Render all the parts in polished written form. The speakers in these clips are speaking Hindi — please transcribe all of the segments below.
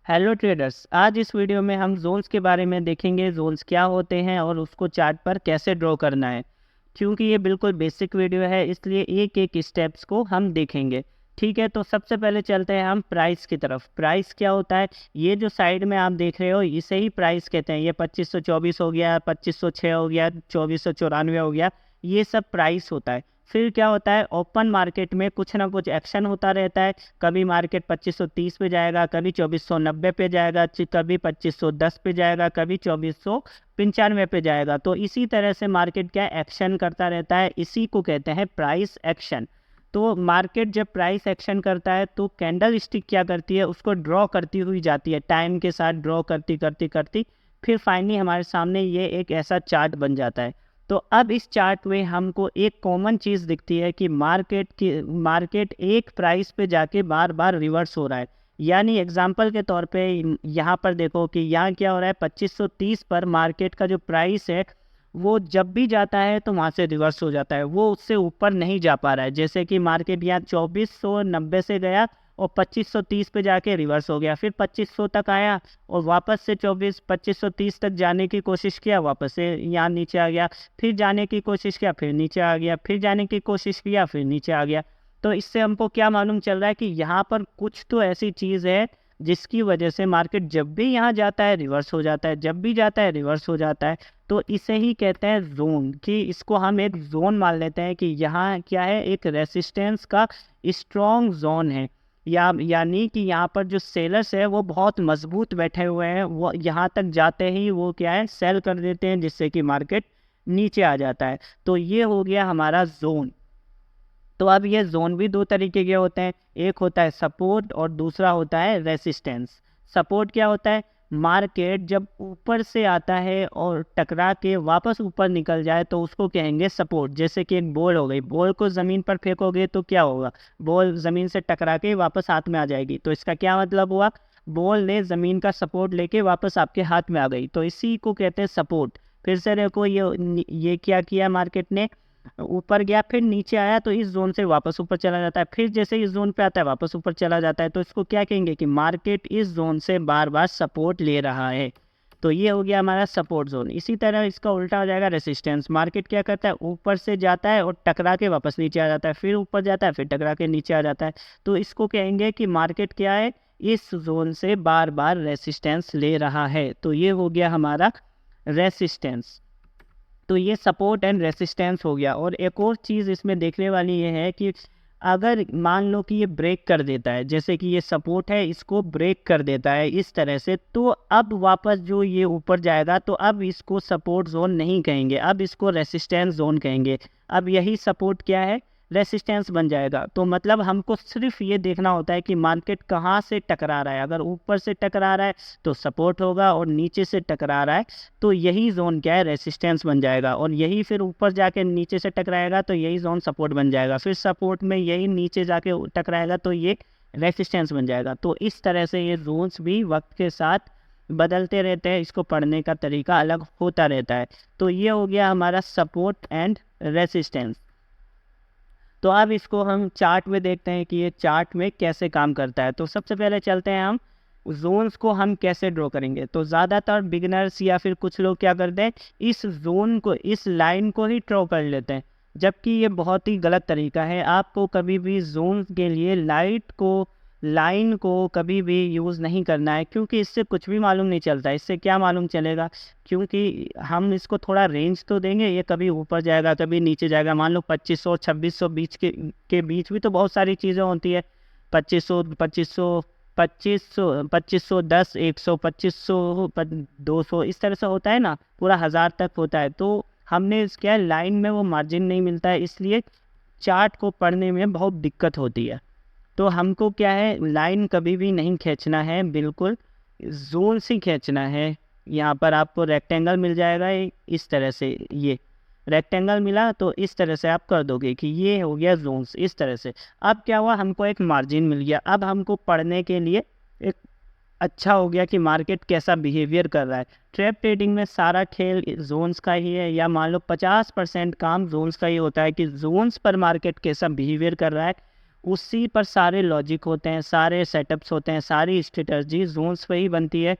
हेलो ट्रेडर्स, आज इस वीडियो में हम जोन्स के बारे में देखेंगे। जोन्स क्या होते हैं और उसको चार्ट पर कैसे ड्रॉ करना है। क्योंकि ये बिल्कुल बेसिक वीडियो है, इसलिए एक एक स्टेप्स को हम देखेंगे। ठीक है, तो सबसे पहले चलते हैं हम प्राइस की तरफ। प्राइस क्या होता है? ये जो साइड में आप देख रहे हो इसे ही प्राइस कहते हैं। ये 2524 हो गया, 2506 हो गया, 2494 हो गया, ये सब प्राइस होता है। फिर क्या होता है, ओपन मार्केट में कुछ ना कुछ एक्शन होता रहता है। कभी मार्केट 2530 पे जाएगा, कभी 2490 पे जाएगा, कभी 2510 पे जाएगा, कभी 2495 पे जाएगा। तो इसी तरह से मार्केट क्या एक्शन करता रहता है, इसी को कहते हैं प्राइस एक्शन। तो मार्केट जब प्राइस एक्शन करता है तो कैंडल स्टिक क्या करती है, उसको ड्रॉ करती हुई जाती है, टाइम के साथ ड्रॉ करती करती करती फिर फाइनली हमारे सामने ये एक ऐसा चार्ट बन जाता है। तो अब इस चार्ट में हमको एक कॉमन चीज़ दिखती है कि मार्केट एक प्राइस पे जाके बार बार रिवर्स हो रहा है। यानी एग्जांपल के तौर पे यहाँ पर देखो कि यहाँ क्या हो रहा है, 2530 पर मार्केट का जो प्राइस है वो जब भी जाता है तो वहाँ से रिवर्स हो जाता है, वो उससे ऊपर नहीं जा पा रहा है। जैसे कि मार्केट यहाँ 2490 से गया और 2530 पे जाके रिवर्स हो गया, फिर 2500 तक आया और वापस से 2530 तक जाने की कोशिश किया, वापस से यहाँ नीचे आ गया, फिर जाने की कोशिश किया, फिर नीचे आ गया, फिर जाने की कोशिश किया, फिर नीचे आ गया। तो इससे हमको क्या मालूम चल रहा है कि यहाँ पर कुछ तो ऐसी चीज़ है जिसकी वजह से मार्केट जब भी यहाँ जाता है रिवर्स हो जाता है, जब भी जाता है रिवर्स हो जाता है। तो इसे ही कहते हैं जोन, कि इसको हम एक जोन मान लेते हैं कि यहाँ क्या है, एक रेसिस्टेंस का स्ट्रॉन्ग जोन है। यानी कि यहाँ पर जो सेलर्स है वो बहुत मजबूत बैठे हुए हैं, वो यहाँ तक जाते ही वो क्या है, सेल कर देते हैं, जिससे कि मार्केट नीचे आ जाता है। तो ये हो गया हमारा जोन। तो अब ये जोन भी दो तरीके के होते हैं, एक होता है सपोर्ट और दूसरा होता है रेसिस्टेंस। सपोर्ट क्या होता है, मार्केट जब ऊपर से आता है और टकरा के वापस ऊपर निकल जाए तो उसको कहेंगे सपोर्ट। जैसे कि एक बॉल हो गई, बॉल को ज़मीन पर फेंकोगे तो क्या होगा, बॉल ज़मीन से टकरा के वापस हाथ में आ जाएगी। तो इसका क्या मतलब हुआ, बॉल ने ज़मीन का सपोर्ट लेके वापस आपके हाथ में आ गई, तो इसी को कहते हैं सपोर्ट। फिर से देखो, ये क्या किया, मार्केट ने ऊपर गया फिर नीचे आया तो इस जोन से वापस ऊपर चला जाता है, फिर जैसे इस जोन पे आता है वापस ऊपर चला जाता है। तो इसको क्या कहेंगे कि मार्केट इस जोन से बार बार सपोर्ट ले रहा है। तो ये हो गया हमारा सपोर्ट जोन। इसी तरह इसका उल्टा हो जाएगा रेसिस्टेंस। मार्केट क्या करता है, ऊपर से जाता है और टकरा के वापस नीचे आ जाता है, फिर ऊपर जाता है, फिर टकरा के नीचे आ जाता है। तो इसको कहेंगे कि मार्केट क्या है, इस जोन से बार बार रेसिस्टेंस ले रहा है। तो ये हो गया हमारा रेसिस्टेंस। तो ये सपोर्ट एंड रेसिस्टेंस हो गया। और एक और चीज़ इसमें देखने वाली ये है कि अगर मान लो कि ये ब्रेक कर देता है, जैसे कि ये सपोर्ट है इसको ब्रेक कर देता है इस तरह से, तो अब वापस जो ये ऊपर जाएगा तो अब इसको सपोर्ट जोन नहीं कहेंगे, अब इसको रेसिस्टेंस जोन कहेंगे। अब यही सपोर्ट क्या है, रेसिस्टेंस बन जाएगा। तो मतलब हमको सिर्फ ये देखना होता है कि मार्केट कहाँ से टकरा रहा है। अगर ऊपर से टकरा रहा है तो सपोर्ट होगा, और नीचे से टकरा रहा है तो यही जोन क्या है, रेसिस्टेंस बन जाएगा। और यही फिर ऊपर जाके नीचे से टकराएगा तो यही जोन सपोर्ट बन जाएगा, फिर सपोर्ट में यही नीचे जाके टकराएगा तो ये रेसिस्टेंस बन जाएगा। तो इस तरह से ये जोन्स भी वक्त के साथ बदलते रहते हैं, इसको पढ़ने का तरीका अलग होता रहता है। तो ये हो गया हमारा सपोर्ट एंड रेसिस्टेंस। तो अब इसको हम चार्ट में देखते हैं कि ये चार्ट में कैसे काम करता है। तो सबसे पहले चलते हैं हम जोन्स को हम कैसे ड्रॉ करेंगे। तो ज़्यादातर बिगिनर्स या फिर कुछ लोग क्या करते हैं, इस जोन को, इस लाइन को ही ड्रॉ कर लेते हैं, जबकि ये बहुत ही गलत तरीका है। आपको कभी भी जोन के लिए लाइन को कभी भी यूज़ नहीं करना है, क्योंकि इससे कुछ भी मालूम नहीं चलता। इससे क्या मालूम चलेगा, क्योंकि हम इसको थोड़ा रेंज तो देंगे, ये कभी ऊपर जाएगा कभी नीचे जाएगा। मान लो 2500 2600 बीच के बीच भी तो बहुत सारी चीज़ें होती है। 2500 2500 2500 2510 100 2500 200 इस तरह से होता है ना, पूरा 1000 तक होता है। तो हमने क्या है, लाइन में वो मार्जिन नहीं मिलता है, इसलिए चार्ट को पढ़ने में बहुत दिक्कत होती है। तो हमको क्या है, लाइन कभी भी नहीं खींचना है, बिल्कुल जोन से खींचना है। यहाँ पर आपको रेक्टेंगल मिल जाएगा इस तरह से, ये रेक्टेंगल मिला तो इस तरह से आप कर दोगे कि ये हो गया जोन्स, इस तरह से। अब क्या हुआ, हमको एक मार्जिन मिल गया। अब हमको पढ़ने के लिए एक अच्छा हो गया कि मार्केट कैसा बिहेवियर कर रहा है। ट्रेप ट्रेडिंग में सारा खेल जोन्स का ही है, या मान लो 50% काम जोन्स का ही होता है कि जोन्स पर मार्केट कैसा बिहेवियर कर रहा है उसी पर सारे लॉजिक होते हैं, सारे सेटअप्स होते हैं, सारी स्ट्रेटजी जोन्स पे ही बनती है।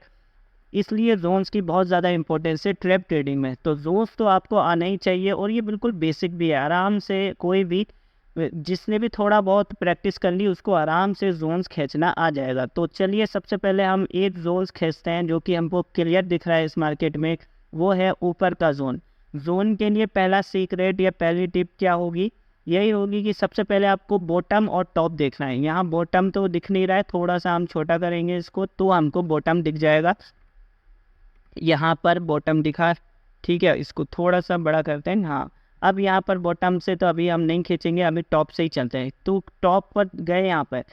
इसलिए जोन्स की बहुत ज़्यादा इंपॉर्टेंस है ट्रैप ट्रेडिंग में। तो जोन्स तो आपको आना ही चाहिए और ये बिल्कुल बेसिक भी है। आराम से कोई भी जिसने भी थोड़ा बहुत प्रैक्टिस कर ली उसको आराम से जोन्स खींचना आ जाएगा। तो चलिए सबसे पहले हम एक जोन्स खींचते हैं जो कि हमको क्लियर दिख रहा है इस मार्केट में, वो है ऊपर का जोन। जोन के लिए पहला सीक्रेट या पहली टिप क्या होगी, यही होगी कि सबसे पहले आपको बॉटम और टॉप देखना है। यहाँ बॉटम तो दिख नहीं रहा है, थोड़ा सा हम छोटा करेंगे इसको तो हमको बॉटम दिख जाएगा। यहाँ पर बॉटम दिखा, ठीक है, इसको थोड़ा सा बड़ा करते हैं। हाँ, अब यहाँ पर बॉटम से तो अभी हम नहीं खींचेंगे, अभी टॉप से ही चलते हैं। तो टॉप पर गए यहाँ पर,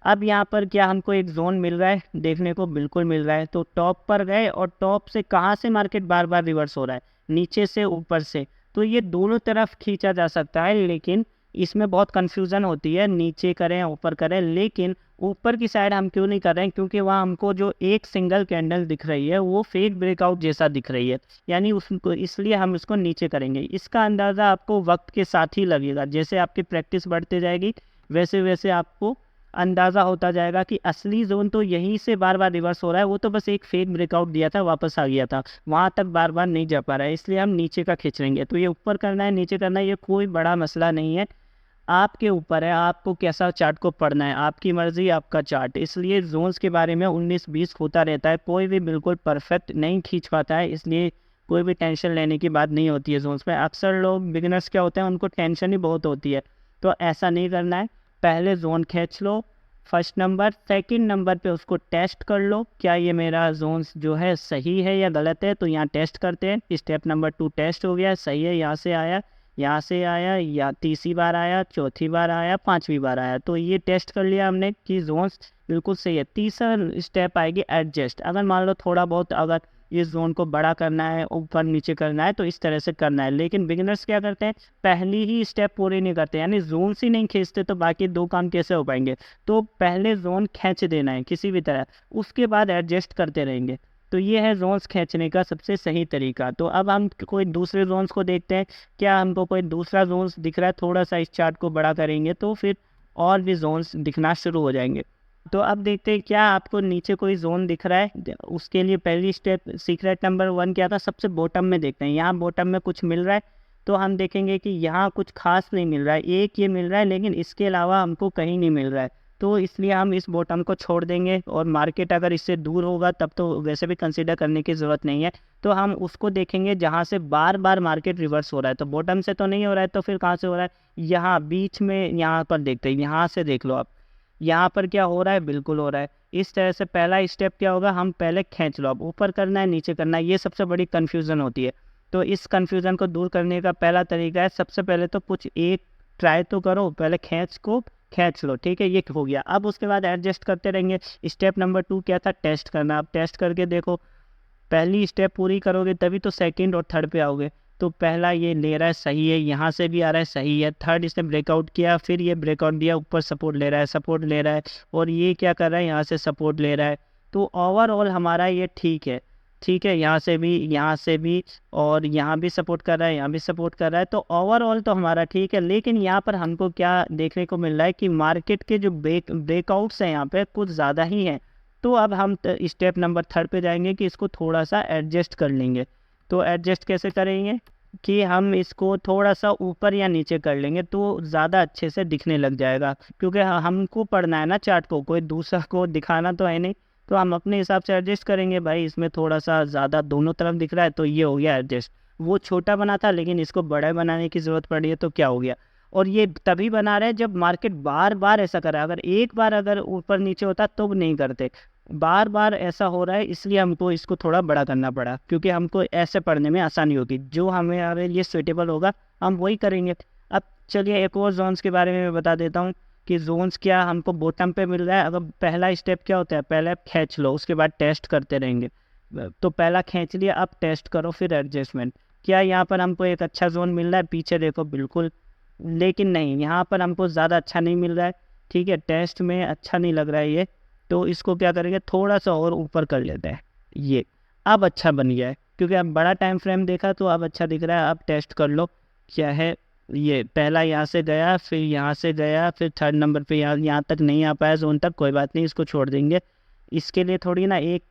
अब यहाँ पर क्या हमको एक जोन मिल रहा है, देखने को बिल्कुल मिल रहा है। तो टॉप पर गए और टॉप से कहाँ से मार्केट बार बार रिवर्स हो रहा है, नीचे से ऊपर से। तो ये दोनों तरफ खींचा जा सकता है, लेकिन इसमें बहुत कन्फ्यूज़न होती है, नीचे करें ऊपर करें। लेकिन ऊपर की साइड हम क्यों नहीं कर रहे हैं, क्योंकि वहाँ हमको जो एक सिंगल कैंडल दिख रही है वो फेक ब्रेकआउट जैसा दिख रही है, यानी उसको, इसलिए हम इसको नीचे करेंगे। इसका अंदाज़ा आपको वक्त के साथ ही लगेगा, जैसे आपकी प्रैक्टिस बढ़ती जाएगी वैसे वैसे आपको अंदाज़ा होता जाएगा कि असली जोन तो यहीं से बार बार रिवर्स हो रहा है, वो तो बस एक फेक ब्रेकआउट दिया था वापस आ गया था, वहाँ तक बार बार नहीं जा पा रहा है, इसलिए हम नीचे का खींच लेंगे। तो ये ऊपर करना है नीचे करना है ये कोई बड़ा मसला नहीं है, आपके ऊपर है आपको कैसा चार्ट को पढ़ना है, आपकी मर्जी आपका चार्ट। इसलिए जोन्स के बारे में 19-20 होता रहता है, कोई भी बिल्कुल परफेक्ट नहीं खींच पाता है, इसलिए कोई भी टेंशन लेने की बात नहीं होती है जोन्स में। अक्सर लोग बिगिनर्स क्या होते हैं उनको टेंशन ही बहुत होती है, तो ऐसा नहीं करना है। पहले जोन खींच लो फर्स्ट नंबर, सेकंड नंबर पे उसको टेस्ट कर लो, क्या ये मेरा जोन्स जो है सही है या गलत है। तो यहाँ टेस्ट करते हैं, स्टेप नंबर 2 टेस्ट हो गया, सही है, यहाँ से आया, यहाँ से आया, या तीसरी बार आया, चौथी बार आया, पांचवी बार आया। तो ये टेस्ट कर लिया हमने कि जोन्स बिल्कुल सही है। तीसरा स्टेप आएगी एडजस्ट। अगर मान लो थोड़ा बहुत अगर इस जोन को बड़ा करना है, ऊपर नीचे करना है, तो इस तरह से करना है। लेकिन बिगिनर्स क्या करते हैं, पहली ही स्टेप पूरी नहीं करते, यानी जोन ही नहीं खींचते, तो बाकी दो काम कैसे हो पाएंगे। तो पहले जोन खींच देना है किसी भी तरह, उसके बाद एडजस्ट करते रहेंगे। तो ये है जोन्स खींचने का सबसे सही तरीका। तो अब हम कोई दूसरे जोन्स को देखते हैं, क्या हमको कोई दूसरा जोन्स दिख रहा है, थोड़ा सा इस चार्ट को बड़ा करेंगे तो फिर और भी जोन्स दिखना शुरू हो जाएंगे। तो अब देखते हैं क्या आपको नीचे कोई जोन दिख रहा है। उसके लिए पहली स्टेप सीक्रेट नंबर 1 क्या था, सबसे बॉटम में देखते हैं। यहाँ बॉटम में कुछ मिल रहा है, तो हम देखेंगे कि यहाँ कुछ खास नहीं मिल रहा है, एक ये मिल रहा है, लेकिन इसके अलावा हमको कहीं नहीं मिल रहा है। तो इसलिए हम इस बॉटम को छोड़ देंगे, और मार्केट अगर इससे दूर होगा तब तो वैसे भी कंसीडर करने की ज़रूरत नहीं है। तो हम उसको देखेंगे जहाँ से बार बार मार्केट रिवर्स हो रहा है। तो बॉटम से तो नहीं हो रहा है, तो फिर कहाँ से हो रहा है, यहाँ बीच में, यहाँ पर देखते हैं, यहाँ से देख लो आप, यहाँ पर क्या हो रहा है, बिल्कुल हो रहा है। इस तरह से पहला स्टेप क्या होगा, हम पहले खींच लो, अब ऊपर करना है नीचे करना है, ये सबसे बड़ी कन्फ्यूज़न होती है। तो इस कन्फ्यूज़न को दूर करने का पहला तरीका है, सबसे पहले तो कुछ एक ट्राई तो करो, पहले खींच लो, ठीक है, ये हो गया। अब उसके बाद एडजस्ट करते रहेंगे। स्टेप नंबर 2 क्या था, टेस्ट करना। अब टेस्ट करके देखो, पहली स्टेप पूरी करोगे तभी तो सेकंड और थर्ड पे आओगे। तो पहला ये ले रहा है, सही है, यहाँ से भी आ रहा है, सही है। थर्ड इसने ब्रेकआउट किया, फिर ये ब्रेकआउट दिया, ऊपर सपोर्ट ले रहा है, सपोर्ट ले रहा है, और ये क्या कर रहा है, यहाँ से सपोर्ट ले रहा है। तो ओवरऑल हमारा ये ठीक है, ठीक है, यहाँ से भी, यहाँ से भी, और यहाँ भी सपोर्ट कर रहा है, यहाँ भी सपोर्ट कर रहा है। तो ओवरऑल तो हमारा ठीक है। लेकिन यहाँ पर हमको क्या देखने को मिल रहा है कि मार्केट के जो ब्रेकआउट्स हैं यहाँ पे कुछ ज़्यादा ही हैं। तो अब हम स्टेप नंबर 3 पे जाएंगे कि इसको थोड़ा सा एडजस्ट कर लेंगे। तो एडजस्ट कैसे करेंगे कि हम इसको थोड़ा सा ऊपर या नीचे कर लेंगे, तो ज़्यादा अच्छे से दिखने लग जाएगा, क्योंकि हमको पढ़ना है ना चार्ट को, कोई दूसरा को दिखाना तो है नहीं। तो हम अपने हिसाब से एडजस्ट करेंगे, भाई इसमें थोड़ा सा ज़्यादा दोनों तरफ दिख रहा है, तो ये हो गया एडजस्ट। वो छोटा बना था लेकिन इसको बड़ा बनाने की ज़रूरत पड़ी है, तो क्या हो गया। और ये तभी बना रहे जब मार्केट बार बार ऐसा करे, अगर एक बार अगर ऊपर नीचे होता तो नहीं करते, बार बार ऐसा हो रहा है, इसलिए हमको इसको थोड़ा बड़ा करना पड़ा, क्योंकि हमको ऐसे पढ़ने में आसानी होगी, जो हमारे लिए सूटेबल होगा हम वही करेंगे। अब चलिए एक और जोन्स के बारे में बता देता हूँ कि जोन्स क्या हमको बॉटम पे मिल रहा है। अगर पहला स्टेप क्या होता है, पहले आप खींच लो, उसके बाद टेस्ट करते रहेंगे। तो पहला खींच लिया, अब टेस्ट करो, फिर एडजस्टमेंट। क्या यहाँ पर हमको एक अच्छा जोन मिल रहा है, पीछे देखो बिल्कुल, लेकिन नहीं, यहाँ पर हमको ज़्यादा अच्छा नहीं मिल रहा है, ठीक है, टेस्ट में अच्छा नहीं लग रहा है ये। तो इसको क्या करेंगे, थोड़ा सा और ऊपर कर लेते हैं, ये अब अच्छा बन गया है, क्योंकि अब बड़ा टाइम फ्रेम देखा तो अब अच्छा दिख रहा है। अब टेस्ट कर लो क्या है, ये पहला यहाँ से गया, फिर यहाँ से गया, फिर थर्ड नंबर पे यहाँ तक नहीं आ पाया जोन तक, कोई बात नहीं, इसको छोड़ देंगे। इसके लिए थोड़ी ना, एक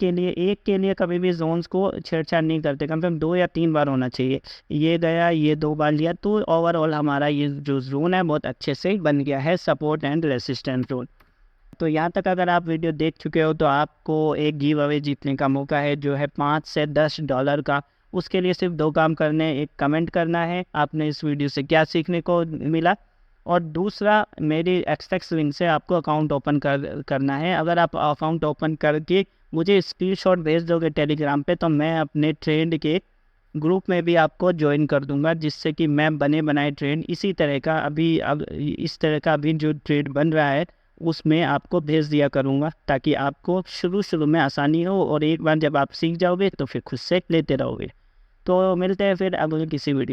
के लिए कभी भी जोन्स को छेड़छाड़ नहीं करते, कम से कम 2 या 3 बार होना चाहिए। ये गया, ये 2 बार लिया, तो ओवरऑल हमारा ये जो जोन है बहुत अच्छे से बन गया है, सपोर्ट एंड रेसिस्टेंस जोन। तो यहाँ तक अगर आप वीडियो देख चुके हो तो आपको एक गिव अवे जीतने का मौका है, जो है $5 से $10 का। उसके लिए सिर्फ 2 काम करने हैं, एक कमेंट करना है आपने इस वीडियो से क्या सीखने को मिला, और दूसरा मेरी एक्सटेक्स लिंक से आपको अकाउंट ओपन करना है। अगर आप अकाउंट ओपन करके मुझे स्क्रीनशॉट भेज दोगे टेलीग्राम पे, तो मैं अपने ट्रेड के ग्रुप में भी आपको ज्वाइन कर दूंगा, जिससे कि मैं बने बनाए ट्रेड इसी तरह का अब इस तरह का अभी जो ट्रेड बन रहा है उसमें आपको भेज दिया करूंगा, ताकि आपको शुरू शुरू में आसानी हो, और एक बार जब आप सीख जाओगे तो फिर खुद से लेते रहोगे। तो मिलते हैं फिर अगले किसी वीडियो।